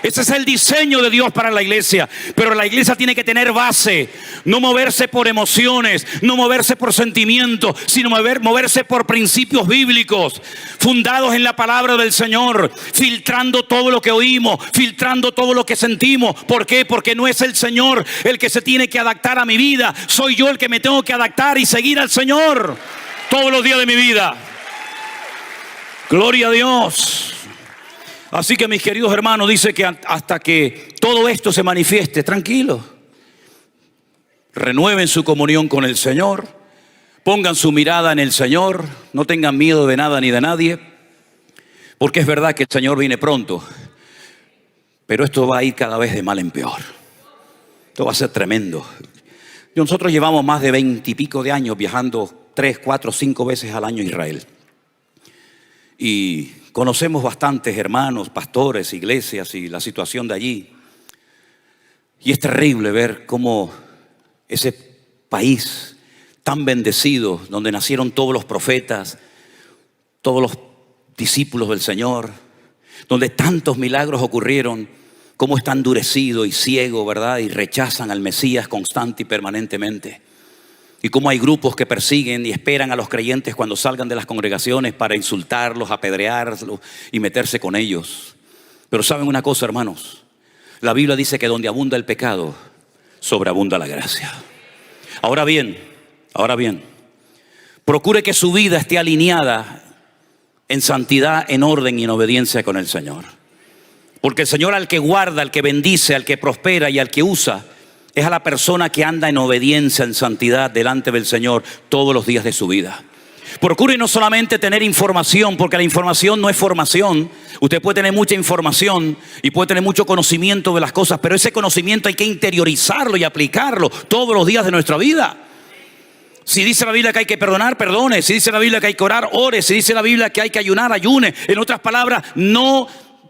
Ese es el diseño de Dios para la iglesia. Pero la iglesia tiene que tener base. No moverse por emociones, no moverse por sentimientos, sino moverse por principios bíblicos, fundados en la palabra del Señor, filtrando todo lo que oímos, filtrando todo lo que sentimos. ¿Por qué? Porque no es el Señor el que se tiene que adaptar a mi vida. Soy yo el que me tengo que adaptar y seguir al Señor todos los días de mi vida. Gloria a Dios. Así que mis queridos hermanos, dice que hasta que todo esto se manifieste, tranquilos, renueven su comunión con el Señor, pongan su mirada en el Señor, no tengan miedo de nada ni de nadie, porque es verdad que el Señor viene pronto, pero esto va a ir cada vez de mal en peor. Esto va a ser tremendo. Nosotros llevamos más de 20 y pico de años viajando 3, 4, 5 veces al año a Israel. Y conocemos bastantes hermanos, pastores, iglesias y la situación de allí. Y es terrible ver cómo ese país tan bendecido, donde nacieron todos los profetas, todos los discípulos del Señor, donde tantos milagros ocurrieron, cómo está endurecido y ciego, ¿verdad? Y rechazan al Mesías constante y permanentemente. Y cómo hay grupos que persiguen y esperan a los creyentes cuando salgan de las congregaciones para insultarlos, apedrearlos y meterse con ellos. Pero ¿saben una cosa, hermanos? La Biblia dice que donde abunda el pecado, sobreabunda la gracia. Ahora bien, procure que su vida esté alineada en santidad, en orden y en obediencia con el Señor. Porque el Señor al que guarda, al que bendice, al que prospera y al que usa, es a la persona que anda en obediencia, en santidad delante del Señor todos los días de su vida. Procure no solamente tener información, porque la información no es formación. Usted puede tener mucha información y puede tener mucho conocimiento de las cosas, pero ese conocimiento hay que interiorizarlo y aplicarlo todos los días de nuestra vida. Si dice la Biblia que hay que perdonar, perdone. Si dice la Biblia que hay que orar, ore. Si dice la Biblia que hay que ayunar, ayune. En otras palabras, no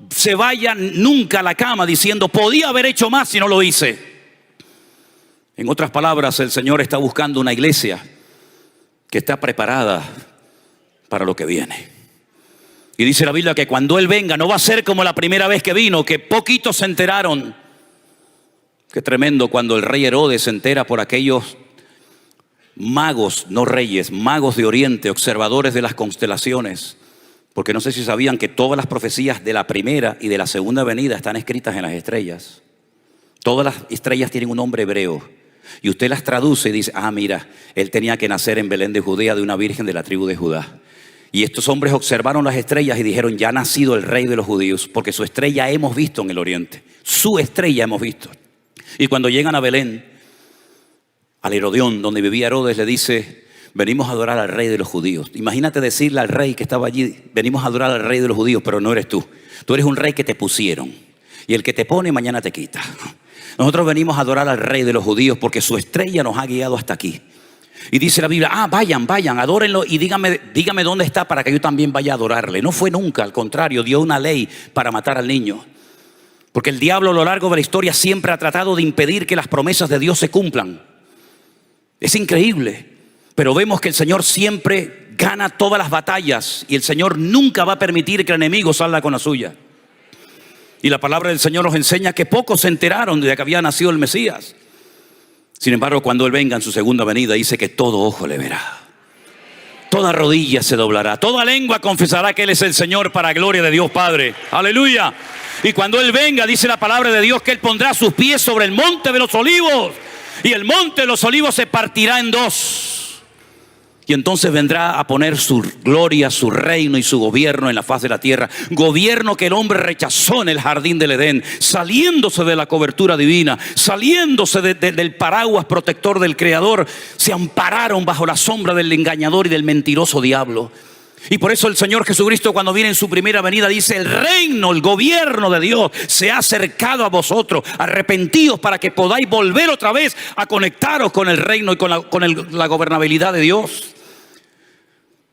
se vaya nunca a la cama diciendo, podía haber hecho más si no lo hice. En otras palabras, el Señor está buscando una iglesia que está preparada para lo que viene. Y dice la Biblia que cuando Él venga no va a ser como la primera vez que vino, que poquitos se enteraron. Qué tremendo cuando el rey Herodes se entera por aquellos magos, no reyes, magos de Oriente, observadores de las constelaciones. Porque no sé si sabían que todas las profecías de la primera y de la segunda venida están escritas en las estrellas. Todas las estrellas tienen un nombre hebreo. Y usted las traduce y dice, mira, él tenía que nacer en Belén de Judea de una virgen de la tribu de Judá. Y estos hombres observaron las estrellas y dijeron, ya ha nacido el rey de los judíos, porque su estrella hemos visto en el oriente. Su estrella hemos visto. Y cuando llegan a Belén, al Herodión, donde vivía Herodes, le dice, venimos a adorar al rey de los judíos. Imagínate decirle al rey que estaba allí, venimos a adorar al rey de los judíos, pero no eres tú. Tú eres un rey que te pusieron. Y el que te pone mañana te quita. Nosotros venimos a adorar al rey de los judíos porque su estrella nos ha guiado hasta aquí. Y dice la Biblia, vayan, adórenlo y dígame dónde está para que yo también vaya a adorarle. No fue nunca, al contrario, dio una ley para matar al niño. Porque el diablo a lo largo de la historia siempre ha tratado de impedir que las promesas de Dios se cumplan. Es increíble, pero vemos que el Señor siempre gana todas las batallas y el Señor nunca va a permitir que el enemigo salga con la suya. Y la palabra del Señor nos enseña que pocos se enteraron de que había nacido el Mesías. Sin embargo, cuando Él venga en su segunda venida, dice que todo ojo le verá. Toda rodilla se doblará. Toda lengua confesará que Él es el Señor para gloria de Dios Padre. Aleluya. Y cuando Él venga, dice la palabra de Dios que Él pondrá sus pies sobre el monte de los olivos. Y el monte de los olivos se partirá en dos. Y entonces vendrá a poner su gloria, su reino y su gobierno en la faz de la tierra. Gobierno que el hombre rechazó en el jardín del Edén, saliéndose de la cobertura divina, saliéndose del paraguas protector del Creador. Se ampararon bajo la sombra del engañador y del mentiroso diablo. Y por eso el Señor Jesucristo, cuando viene en su primera venida, dice: el reino, el gobierno de Dios se ha acercado a vosotros. Arrepentíos para que podáis volver otra vez a conectaros con el reino y con la gobernabilidad de Dios.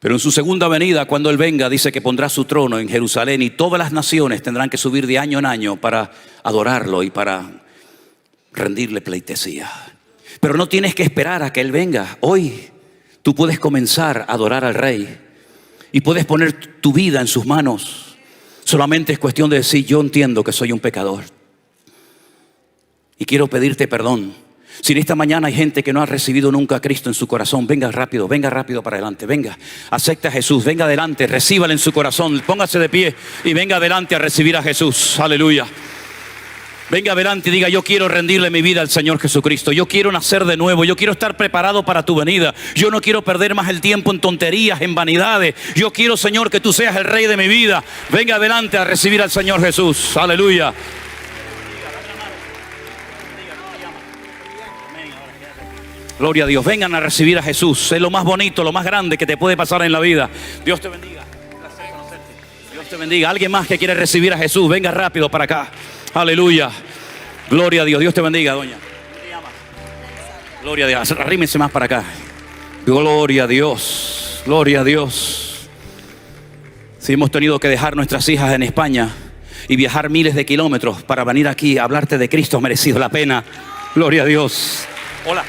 Pero en su segunda venida, cuando Él venga, dice que pondrá su trono en Jerusalén y todas las naciones tendrán que subir de año en año para adorarlo y para rendirle pleitesía. Pero no tienes que esperar a que Él venga. Hoy tú puedes comenzar a adorar al Rey y puedes poner tu vida en sus manos. Solamente es cuestión de decir: yo entiendo que soy un pecador y quiero pedirte perdón. Si en esta mañana hay gente que no ha recibido nunca a Cristo en su corazón, venga rápido para adelante, venga, acepta a Jesús, venga adelante, recíbale en su corazón, póngase de pie y venga adelante a recibir a Jesús, aleluya. Venga adelante y diga: yo quiero rendirle mi vida al Señor Jesucristo. Yo quiero nacer de nuevo. Yo quiero estar preparado para tu venida. Yo no quiero perder más el tiempo en tonterías, en vanidades. Yo quiero, Señor, que tú seas el Rey de mi vida. Venga adelante a recibir al Señor Jesús, aleluya. Gloria a Dios. Vengan a recibir a Jesús. Es lo más bonito, lo más grande que te puede pasar en la vida. Dios te bendiga. Un placer conocerte. Dios te bendiga. Alguien más que quiere recibir a Jesús, venga rápido para acá. Aleluya. Gloria a Dios. Dios te bendiga, doña. Gloria a Dios. Arrímense más para acá. Gloria a Dios, gloria a Dios. Si hemos tenido que dejar nuestras hijas en España y viajar miles de kilómetros para venir aquí a hablarte de Cristo, ha merecido la pena. Gloria a Dios. Hola.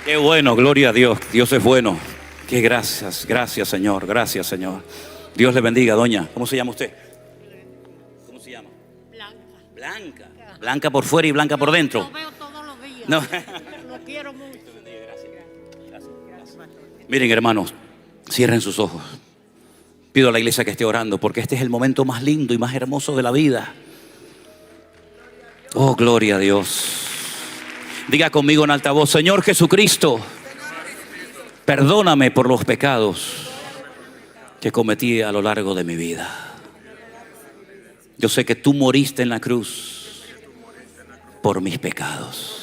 Qué bueno, gloria a Dios. Dios es bueno. Qué gracias, gracias Señor, gracias Señor. Dios le bendiga, doña. ¿Cómo se llama usted? ¿Cómo se llama? Blanca. Blanca. Blanca por fuera y blanca por dentro. Lo veo todos los días. No. Lo quiero mucho. Miren, hermanos, cierren sus ojos. Pido a la iglesia que esté orando, porque este es el momento más lindo y más hermoso de la vida. Oh, gloria a Dios. Diga conmigo en alta voz: Señor Jesucristo, perdóname por los pecados que cometí a lo largo de mi vida. Yo sé que tú moriste en la cruz por mis pecados.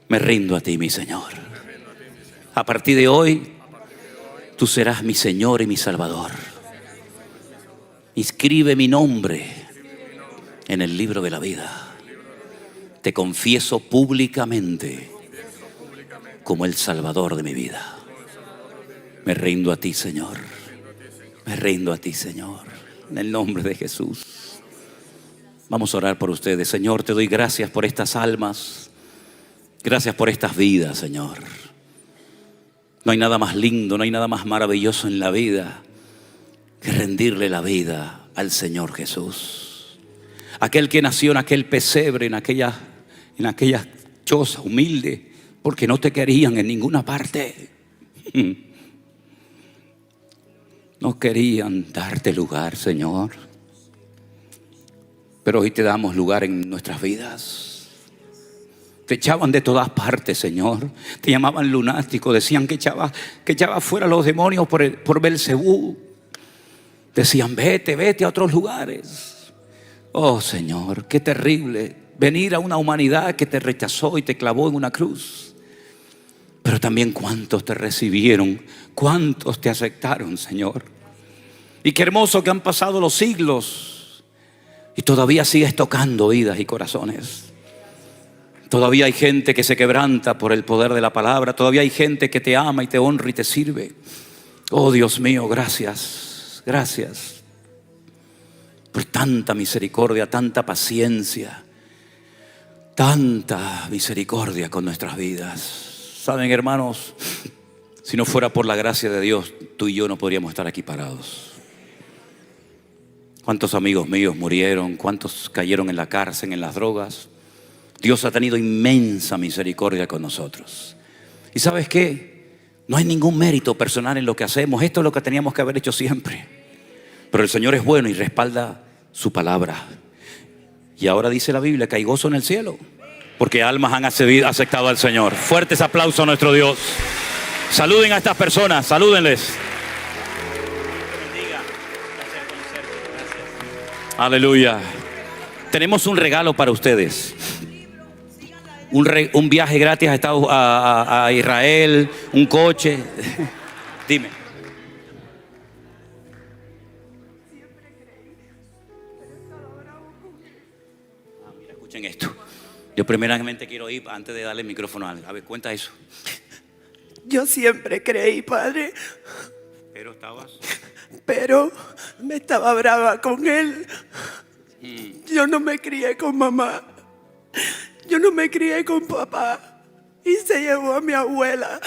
Me rindo a ti, mi Señor. A partir de hoy, tú serás mi Señor y mi Salvador. Inscribe mi nombre en el libro de la vida. Te confieso públicamente como el Salvador de mi vida. Me rindo a ti, Señor. Me rindo a ti, Señor. En el nombre de Jesús. Vamos a orar por ustedes. Señor, te doy gracias por estas almas. Gracias por estas vidas, Señor. No hay nada más lindo, no hay nada más maravilloso en la vida que rendirle la vida al Señor Jesús. Aquel que nació en aquel pesebre, en aquella choza humilde, porque no te querían en ninguna parte. No querían darte lugar, Señor. Pero hoy te damos lugar en nuestras vidas. Te echaban de todas partes, Señor. Te llamaban lunático. Decían que echaba fuera los demonios por Belcebú. Decían, vete a otros lugares. Oh, Señor, qué terrible venir a una humanidad que te rechazó y te clavó en una cruz. Pero también cuántos te recibieron, cuántos te aceptaron, Señor. Y qué hermoso que han pasado los siglos y todavía sigues tocando vidas y corazones. Todavía hay gente que se quebranta por el poder de la palabra. Todavía hay gente que te ama y te honra y te sirve. Oh, Dios mío, gracias, gracias por tanta misericordia, tanta paciencia, tanta misericordia con nuestras vidas. Saben, hermanos, si no fuera por la gracia de Dios, tú y yo no podríamos estar aquí parados. ¿Cuántos amigos míos murieron? ¿Cuántos cayeron en la cárcel, en las drogas? Dios ha tenido inmensa misericordia con nosotros. ¿Y sabes qué? No hay ningún mérito personal en lo que hacemos. Esto es lo que teníamos que haber hecho siempre. Pero el Señor es bueno y respalda su palabra. Y ahora dice la Biblia que hay gozo en el cielo, porque almas han aceptado al Señor. Fuertes aplausos a nuestro Dios. Saluden a estas personas, salúdenles. Aleluya. Tenemos un regalo para ustedes. Un viaje gratis a Israel, un coche. Dime. Mira, escuchen esto. Yo primeramente quiero ir, antes de darle el micrófono a alguien. A ver, cuenta eso. Yo siempre creí, Padre, pero me estaba brava con él. Yo no me crié con mamá. Yo no me crié con papá. Y se llevó a mi abuela.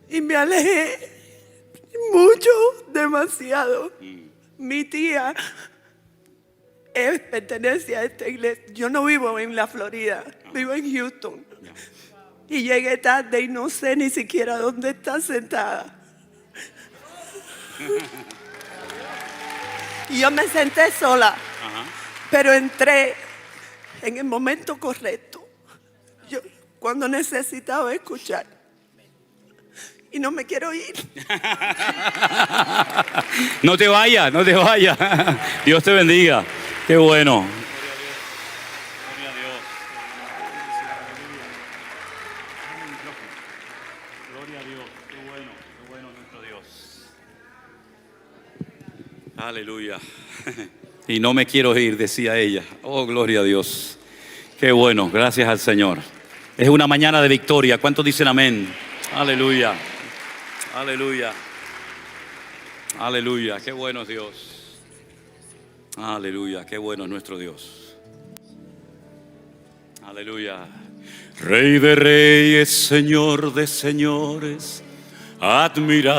Y me alejé mucho, demasiado. Mi tía pertenece a esta iglesia. Yo no vivo en la Florida, vivo en Houston. Y llegué tarde y no sé ni siquiera dónde está sentada. Y yo me senté sola, pero entré en el momento correcto. Yo cuando necesitaba escuchar. Y no me quiero ir. No te vayas, no te vayas. Dios te bendiga. Qué bueno. Gloria a Dios. Gloria a Dios. Qué bueno nuestro Dios. Aleluya. Y no me quiero ir, decía ella. Oh, gloria a Dios. Qué bueno, gracias al Señor. Es una mañana de victoria. ¿Cuántos dicen amén? Aleluya. Aleluya. Aleluya. Qué bueno es Dios. Aleluya. Qué bueno es nuestro Dios. Aleluya. Rey de reyes, Señor de señores, admirable.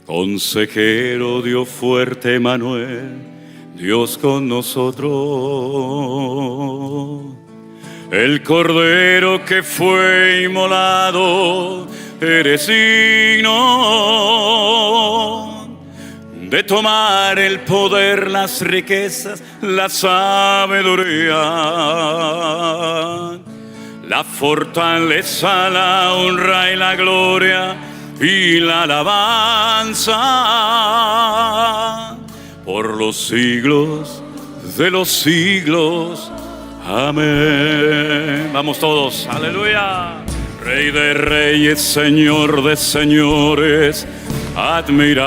Consejero, Dios fuerte, Manuel, Dios con nosotros. El Cordero que fue inmolado, eres digno de tomar el poder, las riquezas, la sabiduría, la fortaleza, la honra y la gloria y la alabanza por los siglos de los siglos. Amén. Vamos todos, aleluya. Rey de reyes, Señor de señores, admirable.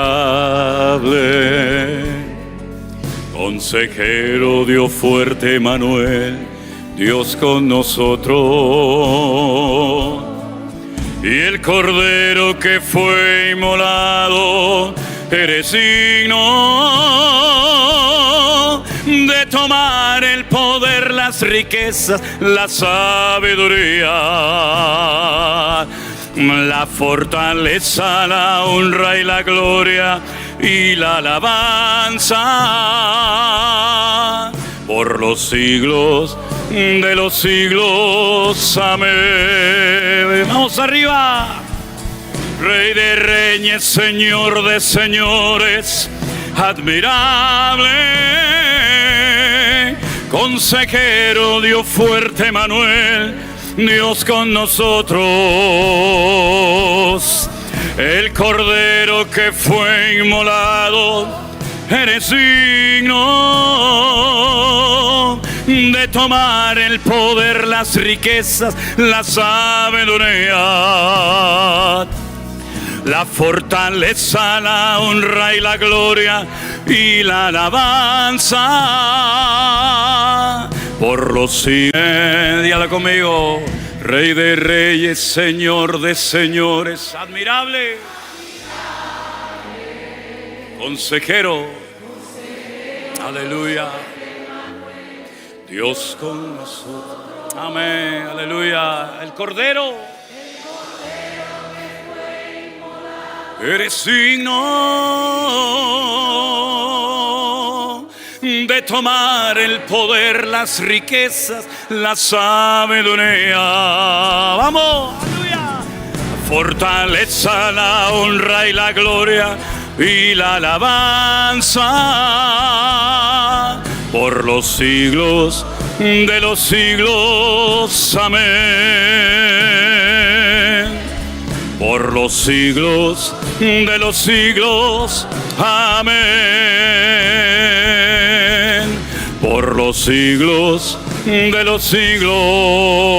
Consejero, Dios fuerte, Manuel, Dios con nosotros. Y el Cordero que fue inmolado, eres digno de tomar el poder, las riquezas, la sabiduría, la fortaleza, la honra y la gloria y la alabanza por los siglos de los siglos. Amén. Vamos arriba. Rey de reyes, Señor de señores, admirable. Consejero, Dios fuerte, Manuel, Dios con nosotros. El Cordero que fue inmolado, eres digno de tomar el poder, las riquezas, la sabiduría, la fortaleza, la honra y la gloria y la alabanza por los siglos. Dígalo conmigo. Rey de reyes, Señor de señores, admirable. Consejero. Aleluya. Dios con nosotros. Amén. Aleluya. El Cordero. Eres digno de tomar el poder, las riquezas, la sabiduría. Vamos, aleluya. La fortaleza, la honra y la gloria y la alabanza por los siglos de los siglos. Amén. Por los siglos de los siglos. Amén. Por los siglos de los siglos.